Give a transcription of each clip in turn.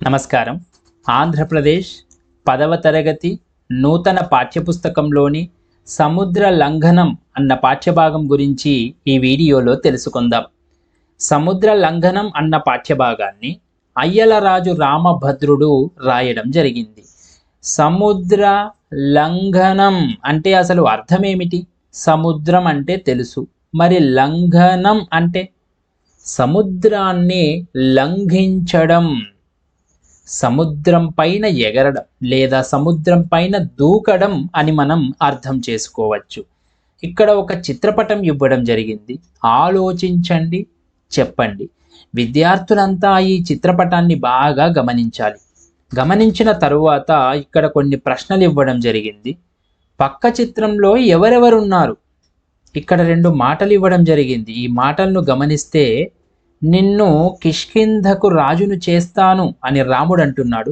నమస్కారం. ఆంధ్రప్రదేశ్ 10వ తరగతి నూతన పాఠ్యపుస్తకంలోని సముద్ర లంఘనం అన్న పాఠ్యభాగం గురించి ఈ వీడియోలో తెలుసుకుందాం. సముద్ర లంఘనం అన్న పాఠ్యభాగాన్ని అయ్యలరాజు రామభద్రుడు రాయడం జరిగింది. సముద్ర లంఘనం అంటే అసలు అర్థం ఏమిటి? సముద్రం అంటే తెలుసు, మరి లంఘనం అంటే సముద్రాన్ని లంఘించడం, సముద్రం పైన ఎగరడం లేదా సముద్రం పైన దూకడం అని మనం అర్థం చేసుకోవచ్చు. ఇక్కడ ఒక చిత్రపటం ఇవ్వడం జరిగింది. ఆలోచించండి, చెప్పండి. విద్యార్థులంతా ఈ చిత్రపటాన్ని బాగా గమనించాలి. గమనించిన తరువాత ఇక్కడ కొన్ని ప్రశ్నలు ఇవ్వడం జరిగింది. పక్క చిత్రంలో ఎవరెవరున్నారు? ఇక్కడ 2 మాటలు ఇవ్వడం జరిగింది. ఈ మాటలను గమనిస్తే నిన్ను కిష్కింధకు రాజును చేస్తాను అని రాముడు అంటున్నాడు.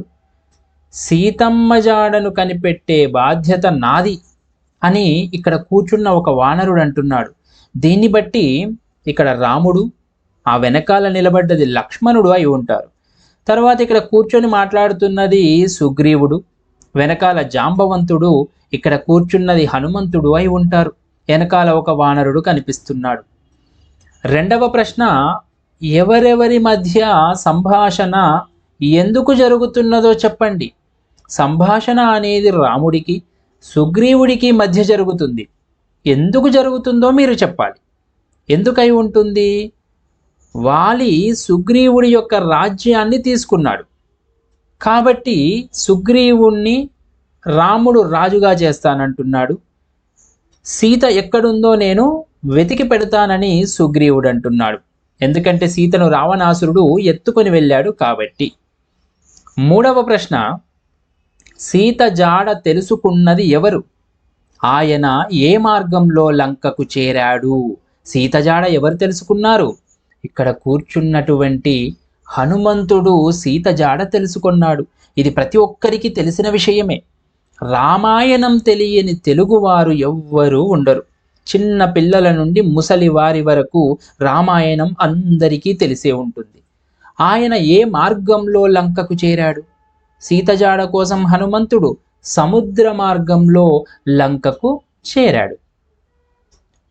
సీతమ్మ జాడను కనిపెట్టే బాధ్యత నాది అని ఇక్కడ కూర్చున్న ఒక వానరుడు అంటున్నాడు. దీన్ని బట్టి ఇక్కడ రాముడు, ఆ వెనకాల నిలబడ్డది లక్ష్మణుడు అయి ఉంటారు. తర్వాత ఇక్కడ కూర్చొని మాట్లాడుతున్నది సుగ్రీవుడు, వెనకాల జాంబవంతుడు, ఇక్కడ కూర్చున్నది హనుమంతుడు అయి ఉంటారు. వెనకాల ఒక వానరుడు కనిపిస్తున్నాడు. రెండవ ప్రశ్న, ఎవరెవరి మధ్య సంభాషణ ఎందుకు జరుగుతున్నదో చెప్పండి. సంభాషణ అనేది రాముడికి సుగ్రీవుడికి మధ్య జరుగుతుంది. ఎందుకు జరుగుతుందో మీరు చెప్పాలి. ఎందుకై ఉంటుంది? వాలి సుగ్రీవుడి యొక్క రాజ్యాన్ని తీసుకున్నాడు కాబట్టి సుగ్రీవుణ్ణి రాముడు రాజుగా చేస్తానంటున్నాడు. సీత ఎక్కడుందో నేను వెతికి పెడతానని సుగ్రీవుడు అంటున్నాడు. ఎందుకంటే సీతను రావణాసురుడు ఎత్తుకొని వెళ్ళాడు కాబట్టి. మూడవ ప్రశ్న, సీత జాడ తెలుసుకున్నది ఎవరు? ఆయన ఏ మార్గంలో లంకకు చేరాడు? సీత జాడ ఎవరు తెలుసుకున్నారు? ఇక్కడ కూర్చున్నటువంటి హనుమంతుడు సీత జాడ తెలుసుకున్నాడు. ఇది ప్రతి ఒక్కరికి తెలిసిన విషయమే. రామాయణం తెలియని తెలుగువారు ఎవ్వరూ ఉండరు. చిన్న పిల్లల నుండి ముసలి వారి వరకు రామాయణం అందరికీ తెలిసే ఉంటుంది. ఆయన ఏ మార్గంలో లంకకు చేరాడు? సీతజాడ కోసం హనుమంతుడు సముద్ర మార్గంలో లంకకు చేరాడు.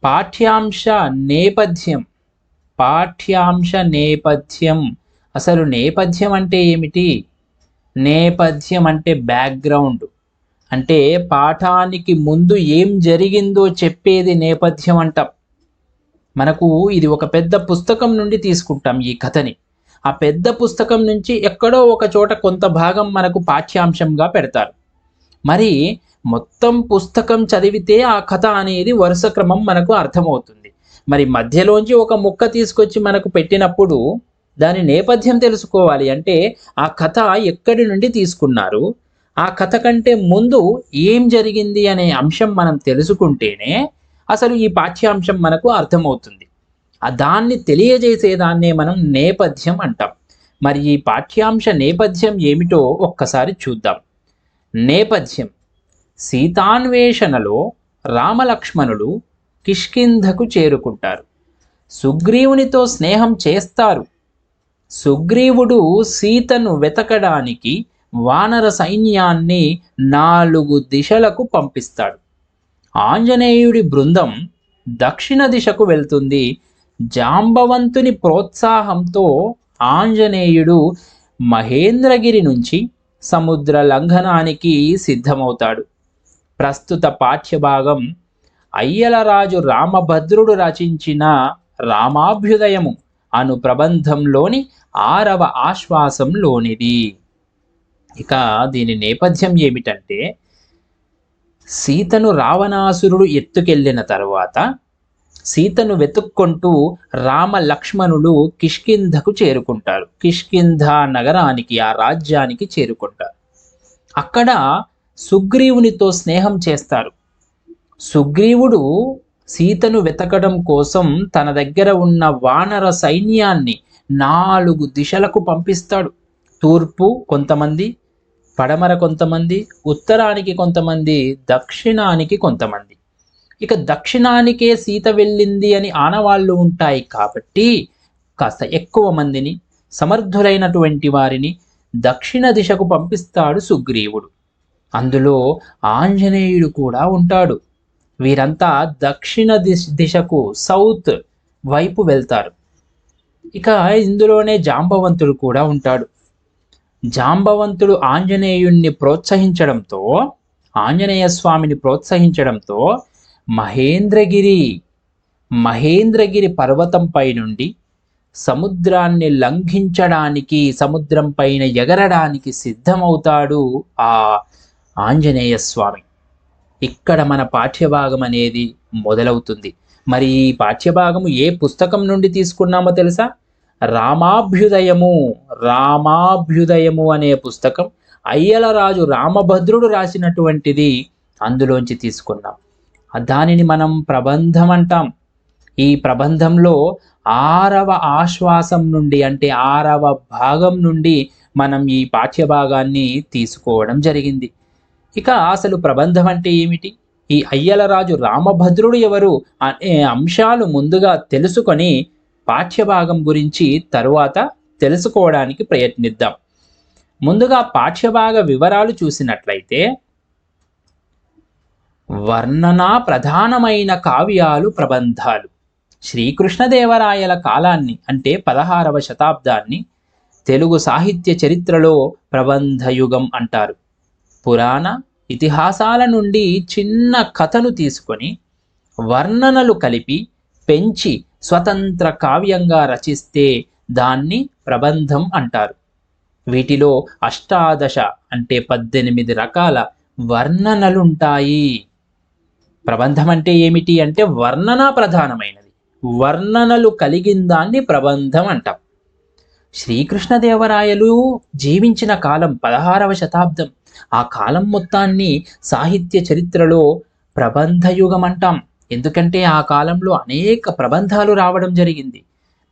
పాఠ్యాంశ నేపథ్యం. పాఠ్యాంశ నేపథ్యం. అసలు నేపథ్యం అంటే ఏమిటి? నేపథ్యం అంటే బ్యాక్గ్రౌండ్, అంటే పాఠానికి ముందు ఏం జరిగిందో చెప్పేది నేపథ్యం అంటాం. మనకు ఇది ఒక పెద్ద పుస్తకం నుండి తీసుకుంటాం ఈ కథని. ఆ పెద్ద పుస్తకం నుంచి ఎక్కడో ఒక చోట కొంత భాగం మనకు పాఠ్యాంశంగా పెడతారు. మరి మొత్తం పుస్తకం చదివితే ఆ కథ అనేది వరుస క్రమం మనకు అర్థమవుతుంది. మరి మధ్యలోంచి ఒక ముక్క తీసుకొచ్చి మనకు పెట్టినప్పుడు దాని నేపథ్యం తెలుసుకోవాలి. అంటే ఆ కథ ఎక్కడి నుండి తీసుకున్నారు, ఆ కథ కంటే ముందు ఏం జరిగింది అనే అంశం మనం తెలుసుకుంటేనే అసలు ఈ పాఠ్యాంశం మనకు అర్థమవుతుంది. దాన్ని తెలియజేసేదాన్నే మనం నేపథ్యం అంటాం. మరి ఈ పాఠ్యాంశ నేపథ్యం ఏమిటో ఒక్కసారి చూద్దాం. నేపథ్యం: సీతాన్వేషణలో రామలక్ష్మణులు కిష్కింధకు చేరుకుంటారు. సుగ్రీవునితో స్నేహం చేస్తారు. సుగ్రీవుడు సీతను వెతకడానికి వానర సైన్యాన్ని 4 దిశలకు పంపిస్తాడు. ఆంజనేయుడి బృందం దక్షిణ దిశకు వెళ్తుంది. జాంబవంతుని ప్రోత్సాహంతో ఆంజనేయుడు మహేంద్రగిరి నుంచి సముద్ర లంఘనానికి సిద్ధమవుతాడు. ప్రస్తుత పాఠ్యభాగం అయ్యలరాజు రామభద్రుడు రచించిన రామాభ్యుదయము అను ప్రబంధంలోని 6వ ఆశ్వాసంలోనిది. ఇక దీని నేపథ్యం ఏమిటంటే, సీతను రావణాసురుడు ఎత్తుకెళ్ళిన తర్వాత సీతను వెతుక్కుంటూ రామ లక్ష్మణులు కిష్కింధకు చేరుకుంటారు. కిష్కింధ నగరానికి, ఆ రాజ్యానికి చేరుకుంటారు. అక్కడ సుగ్రీవునితో స్నేహం చేస్తారు. సుగ్రీవుడు సీతను వెతకడం కోసం తన దగ్గర ఉన్న వానర సైన్యాన్ని 4 దిశలకు పంపిస్తాడు. తూర్పు కొంతమంది, పడమర కొంతమంది, ఉత్తరానికి కొంతమంది, దక్షిణానికి కొంతమంది. ఇక దక్షిణానికే సీత వెళ్ళింది అని ఆనవాళ్ళు ఉంటాయి కాబట్టి కాస్త ఎక్కువ మందిని, సమర్థులైనటువంటి వారిని దక్షిణ దిశకు పంపిస్తాడు సుగ్రీవుడు. అందులో ఆంజనేయుడు కూడా ఉంటాడు. వీరంతా దక్షిణ దిశకు సౌత్ వైపు వెళ్తారు. ఇక ఇందులోనే జాంబవంతుడు కూడా ఉంటాడు. జాంబవంతుడు ఆంజనేయుణ్ణి ప్రోత్సహించడంతో, ఆంజనేయ స్వామిని ప్రోత్సహించడంతో మహేంద్రగిరి పర్వతంపై నుండి సముద్రాన్ని లంఘించడానికి, సముద్రం పైన ఎగరడానికి సిద్ధమవుతాడు ఆ ఆంజనేయ స్వామి. ఇక్కడ మన పాఠ్యభాగం అనేది మొదలవుతుంది. మరి ఈ పాఠ్యభాగము ఏ పుస్తకం నుండి తీసుకున్నామో తెలుసా? రామాభ్యుదయము అనే పుస్తకం అయ్యలరాజు రామభద్రుడు రాసినటువంటిది. అందులోంచి తీసుకున్నాం. దానిని మనం ప్రబంధం అంటాం. ఈ ప్రబంధంలో 6వ ఆశ్వాసం నుండి, అంటే 6వ భాగం నుండి మనం ఈ పాఠ్యభాగాన్ని తీసుకోవడం జరిగింది. ఇక అసలు ప్రబంధం అంటే ఏమిటి, ఈ అయ్యలరాజు రామభద్రుడు ఎవరు అనే అంశాలు ముందుగా తెలుసుకొని పాఠ్యభాగం గురించి తరువాత తెలుసుకోవడానికి ప్రయత్నిద్దాం. ముందుగా పాఠ్యభాగ వివరాలు చూసినట్లయితే, వర్ణనా ప్రధానమైన కావ్యాలు ప్రబంధాలు. శ్రీకృష్ణదేవరాయల కాలాన్ని, అంటే 16వ శతాబ్దాన్ని తెలుగు సాహిత్య చరిత్రలో ప్రబంధయుగం అంటారు. పురాణ ఇతిహాసాల నుండి చిన్న కథను తీసుకొని వర్ణనలు కలిపి పెంచి స్వతంత్ర కావ్యంగా రచిస్తే దాన్ని ప్రబంధం అంటారు. వీటిలో 18 అంటే 18 రకాల వర్ణనలుంటాయి. ప్రబంధం అంటే ఏమిటి అంటే వర్ణనా ప్రధానమైనది, వర్ణనలు కలిగిన దాన్ని ప్రబంధం అంటాం. శ్రీకృష్ణదేవరాయలు జీవించిన కాలం 16వ శతాబ్దం. ఆ కాలం మొత్తాన్ని సాహిత్య చరిత్రలో ప్రబంధయుగం అంటాం. ఎందుకంటే ఆ కాలంలో అనేక ప్రబంధాలు రావడం జరిగింది.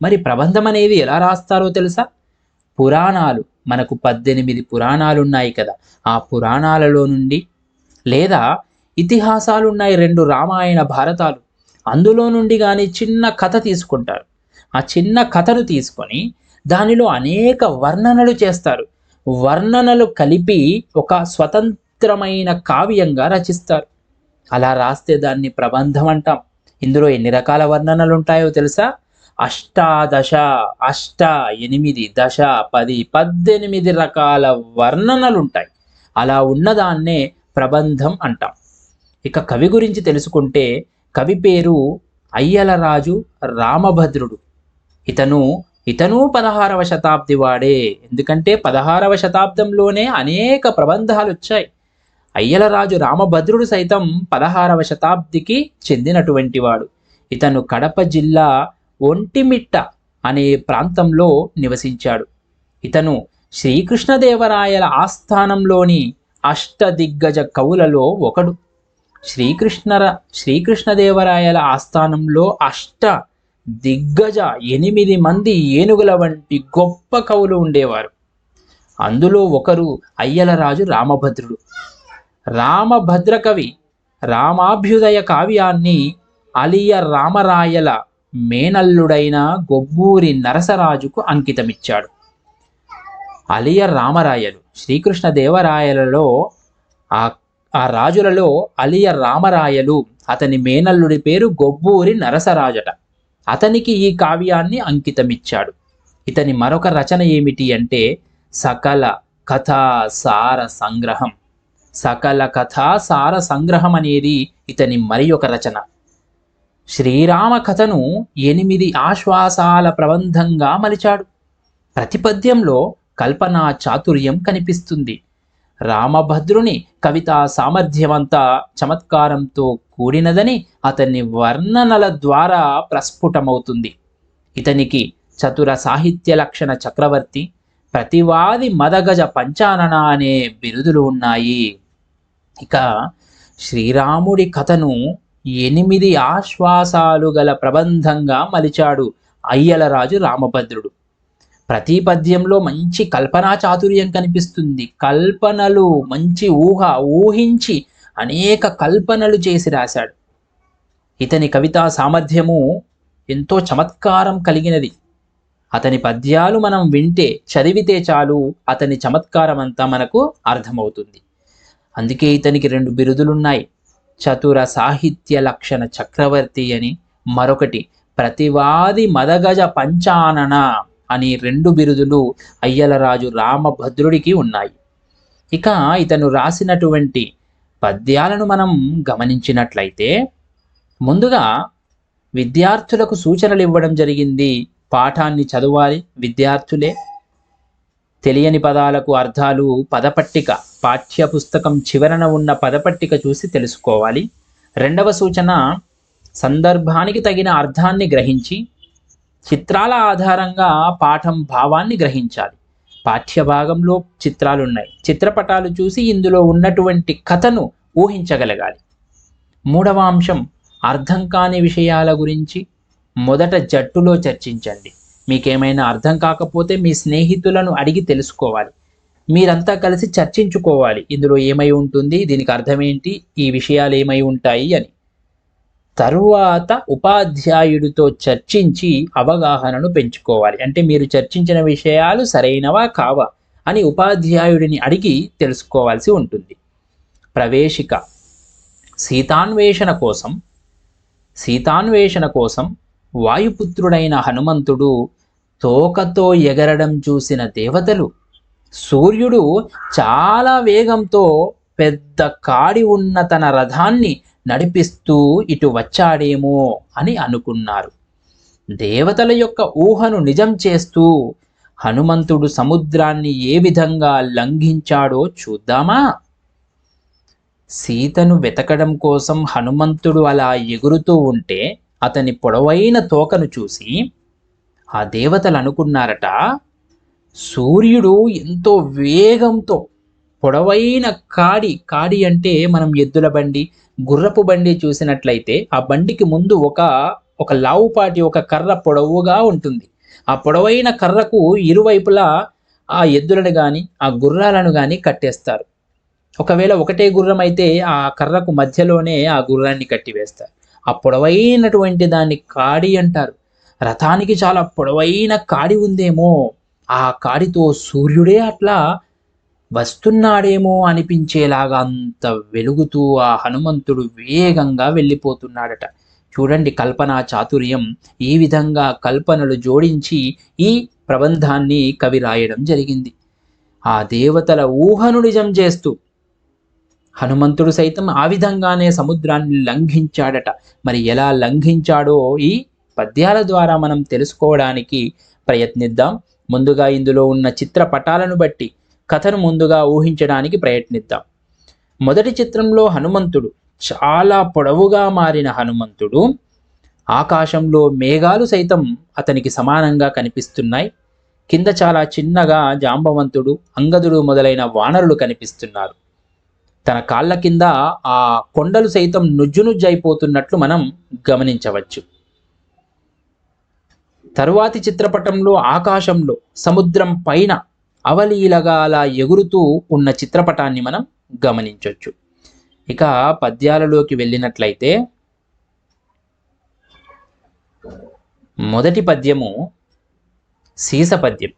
మరి ప్రబంధం అనేది ఎలా రాస్తారో తెలుసా? పురాణాలు, మనకు 18 పురాణాలు ఉన్నాయి కదా, ఆ పురాణాలలో నుండి, లేదా ఇతిహాసాలు ఉన్నాయి 2 రామాయణ భారతాలు, అందులో నుండి కానీ చిన్న కథ తీసుకుంటారు. ఆ చిన్న కథను తీసుకొని దానిలో అనేక వర్ణనలు చేస్తారు. వర్ణనలు కలిపి ఒక స్వతంత్రమైన కావ్యంగా రచిస్తారు. అలా రాస్తే దాన్ని ప్రబంధం అంటాం. ఇందులో ఎన్ని రకాల వర్ణనలు ఉంటాయో తెలుసా? 8 దశ 10 18 రకాల వర్ణనలు ఉంటాయి. అలా ఉన్నదాన్నే ప్రబంధం అంటాం. ఇక కవి గురించి తెలుసుకుంటే, కవి పేరు అయ్యలరాజు రామభద్రుడు. ఇతను 16వ శతాబ్ది వాడే. ఎందుకంటే 16వ శతాబ్దంలోనే అనేక ప్రబంధాలు వచ్చాయి. అయ్యలరాజు రామభద్రుడు సైతం 16వ శతాబ్దికి చెందినటువంటి వాడు. ఇతను కడప జిల్లా ఒంటిమిట్ట అనే ప్రాంతంలో నివసించాడు. ఇతను శ్రీకృష్ణదేవరాయల ఆస్థానంలోని అష్టదిగ్గజ కవులలో ఒకడు. శ్రీకృష్ణదేవరాయల ఆస్థానంలో దిగ్గజ 8 మంది ఏనుగుల వంటి గొప్ప కవులు ఉండేవారు. అందులో ఒకరు అయ్యలరాజు రామభద్రుడు. రామభద్ర కవి రామాభ్యుదయ కావ్యాన్ని అలియ రామరాయల మేనల్లుడైన గొబ్బూరి నరసరాజుకు అంకితమిచ్చాడు. అలియ రామరాయలు శ్రీకృష్ణదేవరాయలలో ఆ రాజులలో అలియ రామరాయలు, అతని మేనల్లుడి పేరు గొబ్బూరి నరసరాజట. అతనికి ఈ కావ్యాన్ని అంకితమిచ్చాడు. ఇతని మరొక రచన ఏమిటి అంటే సకల కథా సార సంగ్రహం. సకల కథా సార సంగ్రహం అనేది ఇతని మరి ఒక రచన. శ్రీరామ కథను 8 ఆశ్వాసాల ప్రబంధంగా మలిచాడు. ప్రతి పద్యంలో కల్పనా చాతుర్యం కనిపిస్తుంది. రామభద్రుని కవితా సామర్థ్యమంతా చమత్కారంతో కూడినదని అతని వర్ణనల ద్వారా ప్రస్ఫుటమవుతుంది. ఇతనికి చతుర సాహిత్య లక్షణ చక్రవర్తి, ప్రతివాది మదగజ పంచానన అనే బిరుదులు ఉన్నాయి. ఇక శ్రీరాముడి కథను 8 ఆశ్వాసాలు గల ప్రబంధంగా మలిచాడు అయ్యలరాజు రామభద్రుడు. ప్రతి పద్యంలో మంచి కల్పనా చాతుర్యం కనిపిస్తుంది. కల్పనలు, మంచి ఊహించి అనేక కల్పనలు చేసి రాశాడు. ఇతని కవితా సామర్థ్యము ఎంతో చమత్కారం కలిగినది. అతని పద్యాలు మనం వింటే చదివితే చాలు అతని చమత్కారం అంతా మనకు అర్థమవుతుంది. అందుకే ఇతనికి 2 బిరుదులున్నాయి. చతుర సాహిత్య లక్షణ చక్రవర్తి అని, మరొకటి ప్రతివాది మదగజ పంచానన అని 2 బిరుదులు అయ్యలరాజు రామభద్రుడికి ఉన్నాయి. ఇక ఇతను రాసినటువంటి పద్యాలను మనం గమనించినట్లయితే ముందుగా విద్యార్థులకు సూచనలు ఇవ్వడం జరిగింది. పాఠాన్ని చదవాలి విద్యార్థులే. తెలియని పదాలకు అర్థాలు పదపట్టిక, పాఠ్యపుస్తకం చివరన ఉన్న పదపట్టిక చూసి తెలుసుకోవాలి. రెండవ సూచన, సందర్భానికి తగిన అర్థాన్ని గ్రహించి చిత్రాల ఆధారంగా పాఠం భావాన్ని గ్రహించాలి. పాఠ్య భాగంలో చిత్రాలున్నాయి, చిత్రపటాలు చూసి ఇందులో ఉన్నటువంటి కథను ఊహించగలగాలి. మూడవ అంశం, అర్థం కాని విషయాల గురించి మొదట జట్టులో చర్చించండి. మీకేమైనా అర్థం కాకపోతే మీ స్నేహితులను అడిగి తెలుసుకోవాలి. మీరంతా కలిసి చర్చించుకోవాలి, ఇందులో ఏమై ఉంటుంది, దీనికి అర్థం ఏంటి, ఈ విషయాలు ఏమై ఉంటాయి అని. తరువాత ఉపాధ్యాయుడితో చర్చించి అవగాహనను పెంచుకోవాలి. అంటే మీరు చర్చించిన విషయాలు సరైనవా కావా అని ఉపాధ్యాయుడిని అడిగి తెలుసుకోవాల్సి ఉంటుంది. ప్రవేశిక, సీతాన్వేషణ కోసం వాయుపుత్రుడైన హనుమంతుడు తోకతో ఎగరడం చూసిన దేవతలు సూర్యుడు చాలా వేగంతో పెద్ద కాడి ఉన్న తన రథాన్ని నడిపిస్తూ ఇటు వచ్చాడేమో అని అనుకున్నారు. దేవతల యొక్క ఊహను నిజం చేస్తూ హనుమంతుడు సముద్రాన్ని ఏ విధంగా లంఘించాడో చూద్దామా? సీతను వెతకడం కోసం హనుమంతుడు అలా ఎగురుతూ ఉంటే అతని పొడవైన తోకను చూసి ఆ దేవతలు అనుకున్నారట, సూర్యుడు ఎంతో వేగంతో పొడవైన కాడి అంటే మనం ఎద్దుల బండి, గుర్రపు బండి చూసినట్లయితే ఆ బండికి ముందు ఒక లావుపాటి ఒక కర్ర పొడవుగా ఉంటుంది. ఆ పొడవైన కర్రకు ఇరువైపులా ఆ ఎద్దులను కానీ ఆ గుర్రాలను కానీ కట్టేస్తారు. ఒకవేళ ఒకటే గుర్రం అయితే ఆ కర్రకు మధ్యలోనే ఆ గుర్రాన్ని కట్టివేస్తారు. ఆ పొడవైనటువంటి దాన్ని కాడి అంటారు. రథానికి చాలా పొడవైన కాడి ఉందేమో, ఆ కాడితో సూర్యుడే అట్లా వస్తున్నాడేమో అనిపించేలాగా అంత వెలుగుతూ ఆ హనుమంతుడు వేగంగా వెళ్ళిపోతున్నాడట. చూడండి కల్పనా చాతుర్యం, ఈ విధంగా కల్పనలు జోడించి ఈ ప్రబంధాన్ని కవి రాయడం జరిగింది. ఆ దేవతల ఊహను నిజం చేస్తూ హనుమంతుడు సైతం ఆ విధంగానే సముద్రాన్ని లంఘించాడట. మరి ఎలా లంఘించాడో ఈ పద్యాల ద్వారా మనం తెలుసుకోవడానికి ప్రయత్నిద్దాం. ముందుగా ఇందులో ఉన్న చిత్రపటాలను బట్టి కథను ముందుగా ఊహించడానికి ప్రయత్నిద్దాం. మొదటి చిత్రంలో హనుమంతుడు, చాలా పొడవుగా మారిన హనుమంతుడు, ఆకాశంలో మేఘాలు సైతం అతనికి సమానంగా కనిపిస్తున్నాయి. కింద చాలా చిన్నగా జాంబవంతుడు, అంగదుడు మొదలైన వానరులు కనిపిస్తున్నారు. తన కాళ్ళ కింద ఆ కొండలు సైతం నుజ్జునుజ్జైపోతున్నట్లు మనం గమనించవచ్చు. తరువాతి చిత్రపటంలో ఆకాశంలో సముద్రం పైన అవలీలగా అలా ఎగురుతూ ఉన్న చిత్రపటాన్ని మనం గమనించవచ్చు. ఇక పద్యాలలోకి వెళ్ళినట్లయితే మొదటి పద్యము సీస పద్యం.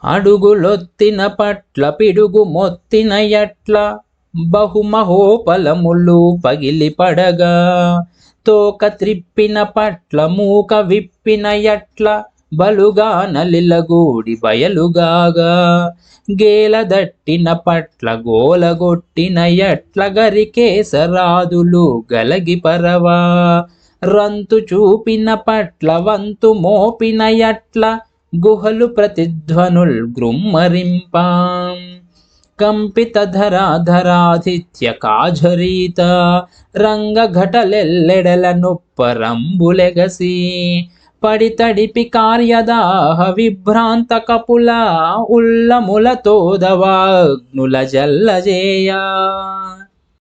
అడుగులొత్తిన పట్ల పిడుగు మొత్తిన ఎట్ల బహుమహోపలములు పగిలి పడగా, తోక త్రిప్పిన పట్ల మూక విప్పిన ఎట్ల బలుగా నలిలగూడి బయలుగాగా, గేల దట్టిన పట్ల గోలగొట్టిన ఎట్ల గరికేసరాదులు గలగి పరవా, రంతు చూపిన పట్ల వంతు మోపిన ఎట్ల గుహలు ప్రతిధ్వనుల్ గృమ్మరింపాం, కంపిత ధరాధిత్య కాఝరీత రంగ ఘటలెల్లెడల నొప్పరంబులెగసి, పడి తడిపి కార్యదాహ విభ్రాంత కపుల ఉల్లములతోదవాగ్నుల జల్లజేయ.